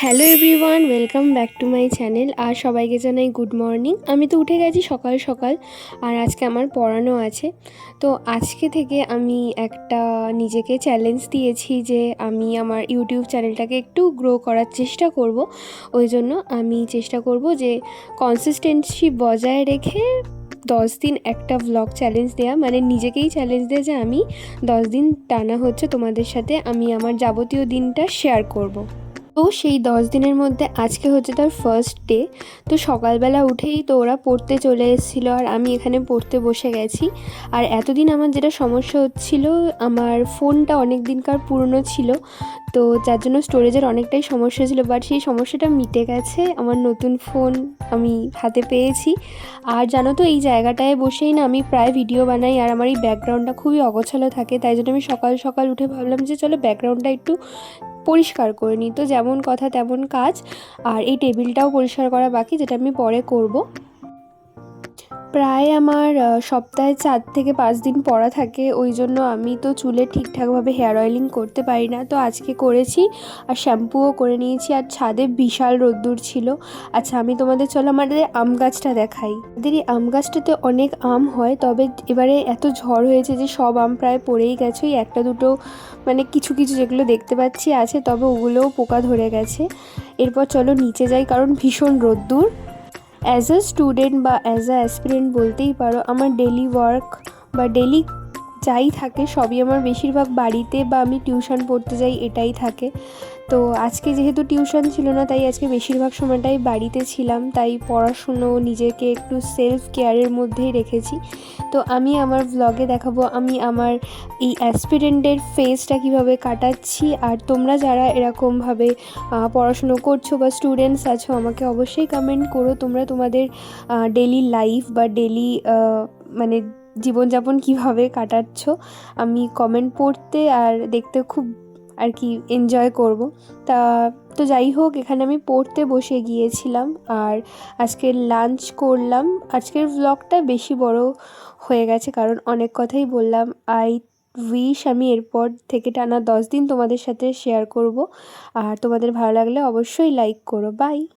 Hello everyone, welcome back to my channel. আর সবাইকে জানাই গুড মর্নিং। আমি তো উঠে গেছি সকাল সকাল, আর আজকে আমার পড়ানো আছে। তো আজকে থেকে আমি একটা নিজেকে চ্যালেঞ্জ দিয়েছি যে আমি আমার ইউটিউব চ্যানেলটাকে একটু গ্রো করার চেষ্টা করব। ওই জন্য আমি চেষ্টা করব যে কনসিস্টেন্সি বজায় রেখে 10 দিন একটা ভ্লগ চ্যালেঞ্জ দেওয়া, মানে নিজেকেই চ্যালেঞ্জ দেওয়া যে আমি 10 দিন টানা হচ্ছে তোমাদের সাথে আমি আমার যাবতীয় দিনটা শেয়ার করব। তো সেই 10 দিনের মধ্যে আজকে হচ্ছে তার ফার্স্ট ডে। তো সকালবেলা উঠেই তো ওরা পড়তে চলে এসেছিলো, আর আমি এখানে পড়তে বসে গেছি। আর এতদিন আমার যেটা সমস্যা হচ্ছিল, আমার ফোনটা অনেক দিনকার পুরনো ছিল, তো যার জন্য স্টোরেজের অনেকটাই সমস্যা ছিল। বাট সেই সমস্যাটা মিটে গেছে, আমার নতুন ফোন আমি হাতে পেয়েছি। আর জানো তো, এই জায়গাটায় বসেই না আমি প্রায় ভিডিও বানাই, আর আমার এই ব্যাকগ্রাউন্ডটা খুবই অগোছালো থাকে। তাই জন্য আমি সকাল সকাল উঠে ভাবলাম যে চলো ব্যাকগ্রাউন্ডটা একটু পরিষ্কার করে নিই। তো যেমন কথা তেমন কাজ। আর এই টেবিলটাও পরিষ্কার করা বাকি, যেটা আমি পরে করব। প্রায় আমার সপ্তাহে 4 থেকে 5 দিন পড়া থাকে, ওই জন্য আমি তো চুলে ঠিকঠাকভাবে হেয়ার অয়েলিং করতে পারি না। তো আজকে করেছি, আর শ্যাম্পুও করে নিয়েছি। আর ছাদে বিশাল রোদ্দুর ছিল। আচ্ছা, আমি তোমাদের চলো আমাদের আম গাছটা দেখাই। আমাদের এই আম গাছটাতে অনেক আম হয়, তবে এবারে এত ঝড় হয়েছে যে সব আম প্রায় পড়েই গেছে। ওই একটা দুটো মানে কিছু কিছু যেগুলো দেখতে পাচ্ছি আছে, তবে ওগুলোও পোকা ধরে গেছে। এরপর চলো নিচে যাই, কারণ ভীষণ রোদ্দুর। অ্যাজ আ স্টুডেন্ট বা অ্যাজ আ অ্যাসপিরেন্ট বলতেই পারো, আমার ডেলি ওয়ার্ক বা ডেলি যাই থাকে সবই আমার বেশিরভাগ বাড়িতে বা আমি টিউশন পড়তে যাই এটাই থাকে। তো আজকে যেহেতু টিউশন ছিল না, তাই আজকে বেশিরভাগ সময়টাই বাড়িতে ছিলাম, তাই পড়াশুনো নিজেকে একটু সেলফ কেয়ারের মধ্যেই রেখেছি। তো আমি আমার ভ্লগে দেখাবো আমি আমার এই অ্যাসপিরেন্টের ফেজটা কীভাবে কাটাচ্ছি। আর তোমরা যারা এরকমভাবে পড়াশুনো করছো বা স্টুডেন্টস আছো, আমাকে অবশ্যই কমেন্ট করো তোমরা তোমাদের ডেলি লাইফ বা ডেলি মানে জীবনযাপন কিভাবে কাটাচ্ছ। আমি কমেন্ট পড়তে আর দেখতে খুব আর কি এনজয় করব। তা তো যাই হোক, এখানে আমি পড়তে বসে গিয়েছিলাম, আর আজকে লাঞ্চ করলাম। আজকের ভ্লগটা বেশি বড় হয়ে গেছে, কারণ অনেক কথাই বললাম। আই উইশ আমি এরপর থেকে টানা 10 দিন তোমাদের সাথে শেয়ার করব। আর তোমাদের ভালো লাগলে অবশ্যই লাইক করো। বাই।